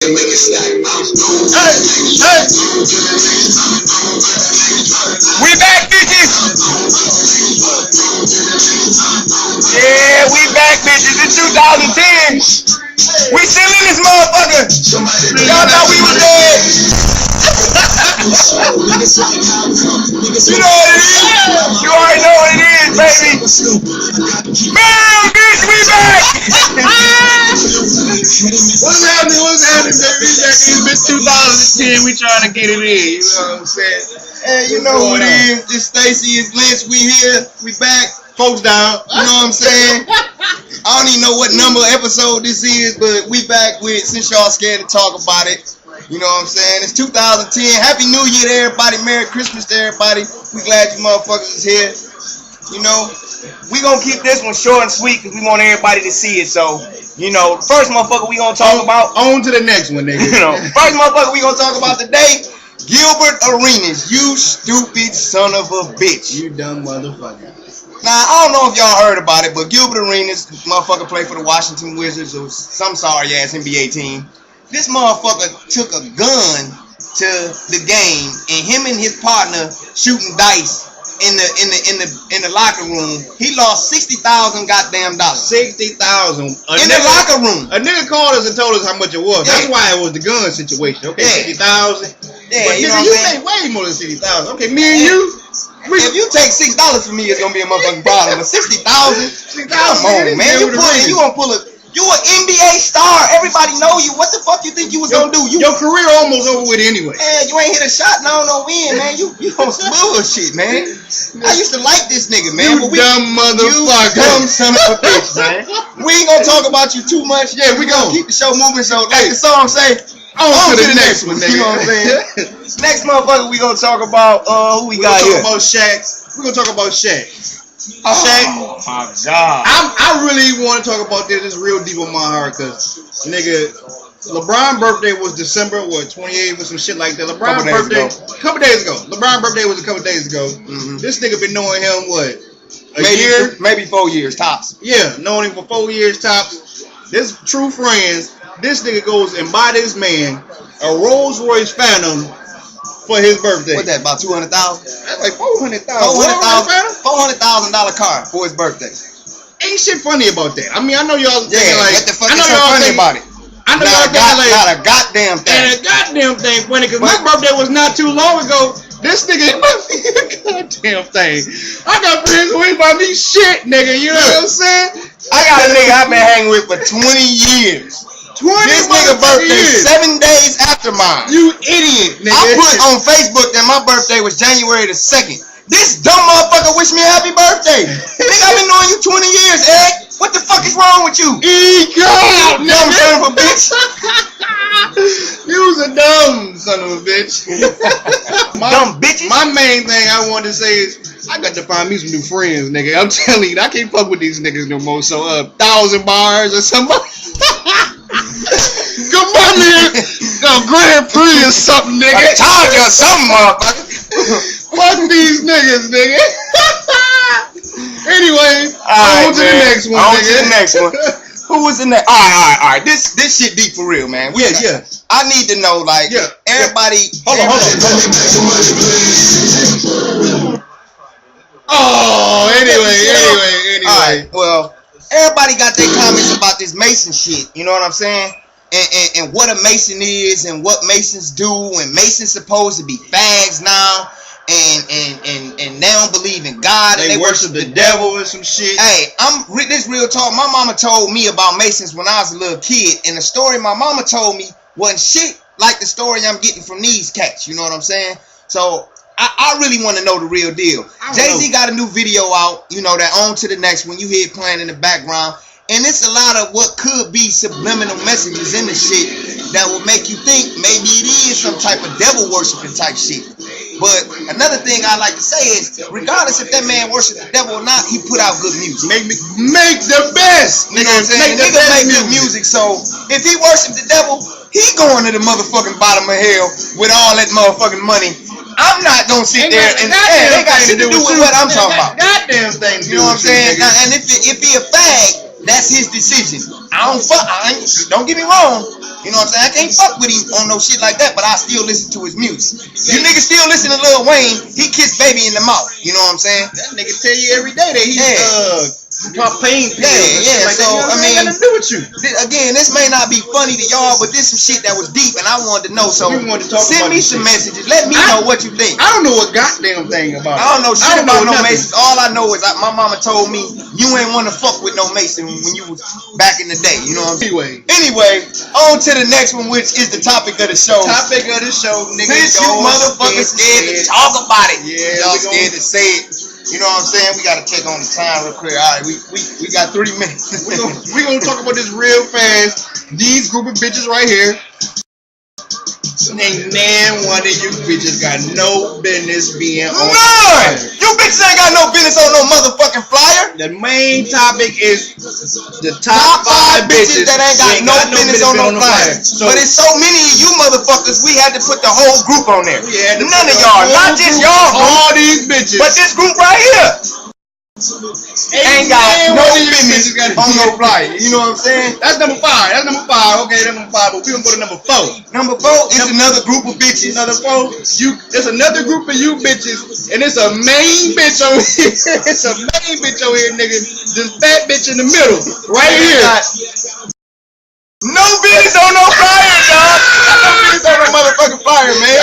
We back, bitches. Yeah, we back, bitches. It's 2010. We still in this motherfucker. Y'all thought we was dead. You know what it is. You already know what it is, baby. Bam, bitch, we back. What's happening, baby? It's 2010. We trying to get it in. You know what I'm saying? Hey, you know who it is. It's Stacy, it's Lynch. We here. We back. Folks down. You know what I'm saying? I don't even know what number episode this is, but we back with, since y'all scared to talk about it. You know what I'm saying? It's 2010. Happy New Year to everybody. Merry Christmas to everybody. We glad you motherfuckers is here. You know, we gonna keep this one short and sweet because we want everybody to see it. So, you know, first motherfucker we gonna talk about. On to the next one, nigga. You know, first motherfucker we gonna talk about today, Gilbert Arenas. You stupid son of a bitch. You dumb motherfucker. Now, I don't know if y'all heard about it, but Gilbert Arenas, motherfucker played for the Washington Wizards or some sorry ass NBA team. This motherfucker took a gun to the game, and him and his partner shooting dice in the locker room. He lost $60,000 goddamn dollars. $60,000 in the locker room. A nigga called us and told us how much it was. Yeah. That's why it was the gun situation. Okay, Yeah. $60,000. Yeah, But you know nigga, what you I'm saying? make way more than $60,000. Okay, me and you. If you take $6 from me, it's gonna be a motherfucking problem. But $60,000, come on, man. You gonna pull a. You an NBA star. Everybody know you. What the fuck you think you was gonna do? Your career almost over with anyway. Man, you ain't hit a shot. No win, man. You on some bullshit, man. I used to like this nigga, man. You dumb motherfucker. You dumb son of a bitch, man. We ain't gonna talk about you too much. Yeah, we gonna gonna keep the show moving. So, like the song say, on to the next one, nigga. You know what I'm saying? Next motherfucker, we gonna talk about who we got here. About Shaq. We gonna talk about Shaq. Oh my God! I really want to talk about this. It's real deep on my heart, cause nigga, LeBron's birthday was December 28th or some shit like that. LeBron's birthday a couple days ago. LeBron's birthday was a couple days ago. Mm-hmm. This nigga been knowing him a year, maybe 4 years tops. Yeah, knowing him for 4 years tops. This true friends. This nigga goes and buy this man a Rolls Royce Phantom for his birthday. What's that? About $200,000? That's like $400,000. $400,000 car for his birthday. Ain't shit funny about that. I mean, I know y'all thinking like. What the fuck is so funny about it? I know y'all thinking like. Not a goddamn thing. And a goddamn thing funny because my birthday was not too long ago. This nigga must be a goddamn thing. I got friends who ain't buy me shit, nigga. You know what I'm saying? I got a nigga I've been hanging with for 20 years. This nigga birthday 7 days after mine. You idiot, nigga. I put on Facebook that my birthday was January the 2nd. This dumb motherfucker wish me a happy birthday. Nigga, I've been knowing you 20 years, Ed. What the fuck is wrong with you? God, dumb son of a bitch. You was a dumb son of a bitch. Dumb bitches. My main thing I wanted to say is I got to find me some new friends, nigga. I'm telling you, I can't fuck with these niggas no more. So 1,000 bars or something. Come on, nigga. Grand Prix or something, nigga. I charge you or something, motherfucker. Fuck these niggas, nigga. Anyway, on to the next one, nigga. On to the next one. Who was in that? All right. This shit deep for real, man. Yeah. I need to know, like, everybody. Hold on. Oh, anyway. All right. Well, everybody got their comments about this Mason shit. You know what I'm saying? And what a Mason is and what Masons do, and Masons supposed to be fags now, and they don't believe in God, and they worship the devil and some shit. Hey, this real talk. My mama told me about Masons when I was a little kid, and the story my mama told me wasn't shit like the story I'm getting from these cats. You know what I'm saying? So I really want to know the real deal. Jay-Z got a new video out, you know, that On to the Next when you hear it playing in the background. And it's a lot of what could be subliminal messages in the shit that will make you think maybe it is some type of devil worshiping type shit. But another thing I like to say is, regardless if that man worships the devil or not, he put out good music. Make the best. You know what I'm saying? Niggas make good music. So if he worship the devil, he going to the motherfucking bottom of hell with all that motherfucking money. I'm not gonna sit there and they got shit to do with what I'm talking about. Goddamn thing. You know what I'm saying? And if he a fag, that's his decision. Don't get me wrong. You know what I'm saying? I can't fuck with him on no shit like that, but I still listen to his music. You niggas still listen to Lil Wayne, he kissed Baby in the mouth. You know what I'm saying? That nigga tell you every day that he's pop pain pills. Yeah. Like so that, I mean, nothing to do with you. Again, this may not be funny to y'all, but this some shit that was deep, and I wanted to know. So send me some messages. Let me know what you think. I don't know a goddamn thing about it. I don't know shit about no Masons. All I know is my mama told me you ain't want to fuck with no Mason when you was back in the day. You know what I'm saying? Anyway, on to the next one, which is the topic of the show. Topic of the show, nigga. Since you motherfuckers scared to talk about it, yeah, y'all scared to say it. You know what I'm saying? We gotta check on the time real quick. All right, we got 3 minutes. we gonna talk about this real fast. These group of bitches right here. Ain't one of you bitches got no business being on. None! You bitches ain't got no business on no motherfucking flyer. The main topic is the top 5 bitches that ain't got no business on no flyer. So, but it's so many of you motherfuckers, we had to put the whole group on there. None of y'all, not just y'all, all these bitches, but this group right here. Ain't got no business on no flyer. You know what I'm saying? That's number 5. That's number 5. Okay, that's number 5. But we gonna go to number 4. Number 4 is another group of bitches. Another 4. There's another group of you bitches, and it's a main bitch over here. It's a main bitch over here, nigga. This fat bitch in the middle, right here. No business on no flyer, dog. No business on no motherfucking flyer, man.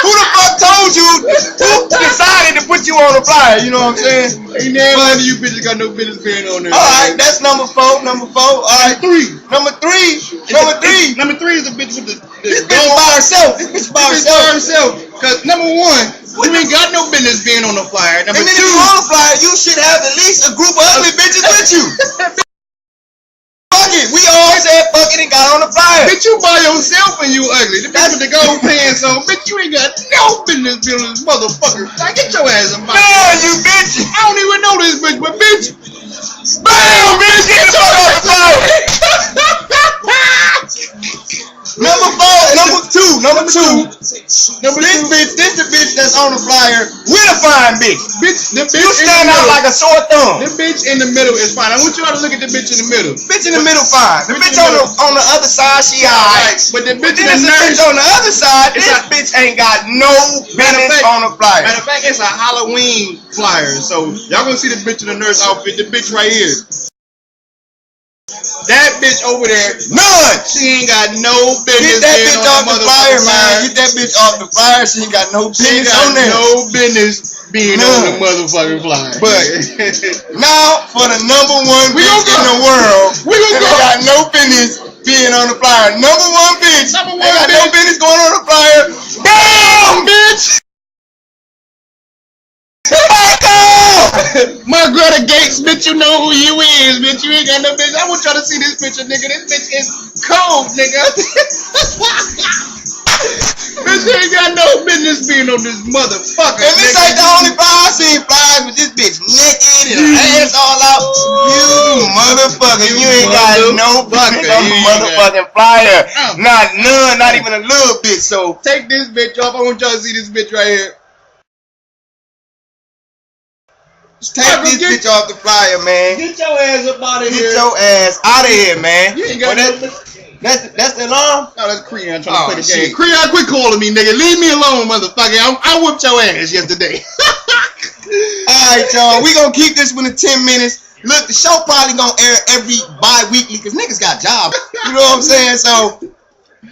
Who the fuck told you? Who decided to put you on a flyer? You know what I'm saying? Ain't none of you bitches got no business being on there. Alright, that's number 4. Number 4. Alright, 3. Number 3. Number 3. Number 3 is the bitch with the this bitch by herself. This bitch by herself. Cause number 1, you ain't got no business being on the flyer. Number 2, if you on the flyer, you should have at least a group of ugly bitches with you. Fuck it. We all said fuck it and got on the flyer. Bitch, you by yourself and you ugly. The bitch with the gold pants on. Bitch, you ain't got no business being on this motherfucker. Like, get your ass in my man, you bitch. I don't even know this bitch, but bitch. Bam, bitch, get the fuck on the flyer. Number 4, number 2. This the bitch that's on the flyer with a fine bitch. The bitch you stand out like a sore thumb. The bitch in the middle is fine. I want you all to look at the bitch in the middle. Bitch in the middle fine. The bitch on the other side, she alright. But the bitch bitch on the other side, this bitch ain't got no business on the flyer. Matter of fact, it's a Halloween flyer. So y'all gonna see the bitch in the nurse outfit. The bitch right here. That bitch over there, none. She ain't got no business. Get that bitch off the flyer, man. Get that bitch off the flyer. She ain't got no business on there. No business being on the motherfucking flyer. But now for the number 1 bitch in the world, we got no business being on the flyer. Number 1 bitch. Ain't got no business going on the flyer. Damn, bitch. Margaretta Gates, bitch, you know who you is, bitch. You ain't got no bitch. I want y'all to see this picture, nigga. This bitch is cold, nigga. Bitch ain't got no business being on this motherfucker. And this ain't the only flyer. I seen flyers with this bitch naked and her ass all out. You motherfucker, you ain't got no business on the motherfucking flyer. Not none, not even a little bit. So take this bitch off. I want y'all to see this bitch right here. Take this bitch off the flyer, man. Get your ass up out of here. Get your ass out of here, man. You ain't got that's the alarm? No, that's Creon trying to play the game. Creon, quit calling me, nigga. Leave me alone, motherfucker. I whipped your ass yesterday. Alright, y'all. We gonna keep this one in 10 minutes. Look, the show probably gonna air every bi-weekly because niggas got jobs. You know what I'm saying? So,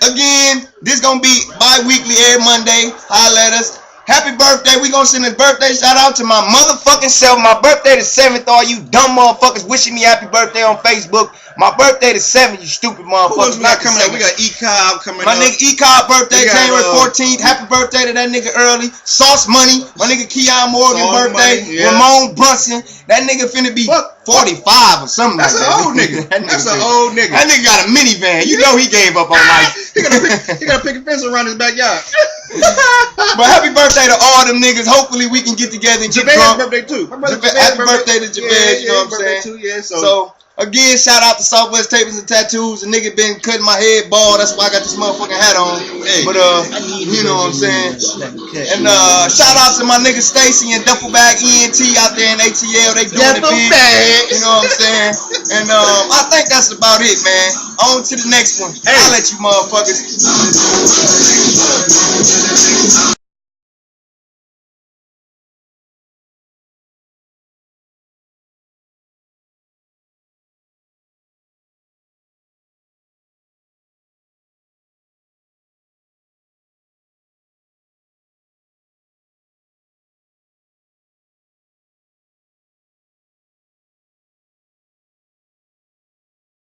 again, this gonna be bi-weekly every Monday. Holla at us. Happy birthday. We gonna send a birthday shout out to my motherfucking self. My birthday the 7th. All you dumb motherfuckers wishing me happy birthday on Facebook. My birthday the 7th, you stupid motherfuckers. Who else coming up? We got E-Cobb coming up. My nigga E-Cobb birthday, January 14th. Happy birthday to that nigga early. Sauce Money. My nigga Keon Morgan birthday. Ramon Brunson. That nigga finna be 45 or something like that. That's an old nigga. That's an old nigga. That nigga got a minivan. You know he gave up on life. He got a picket fence around his backyard. But happy birthday to all them niggas. Hopefully we can get together and get drunk. Birthday too. Happy birthday to Javez, you know what I'm saying? Too, yeah, so Again, shout out to Southwest Tapers and Tattoos. The nigga been cutting my head bald. That's why I got this motherfucking hat on. Hey, but you know what I'm saying. And shout out to my nigga Stacy and Duffel Bag ENT out there in ATL. They doing it big. You know what I'm saying. And I think that's about it, man. On to the next one. I'll let you motherfuckers.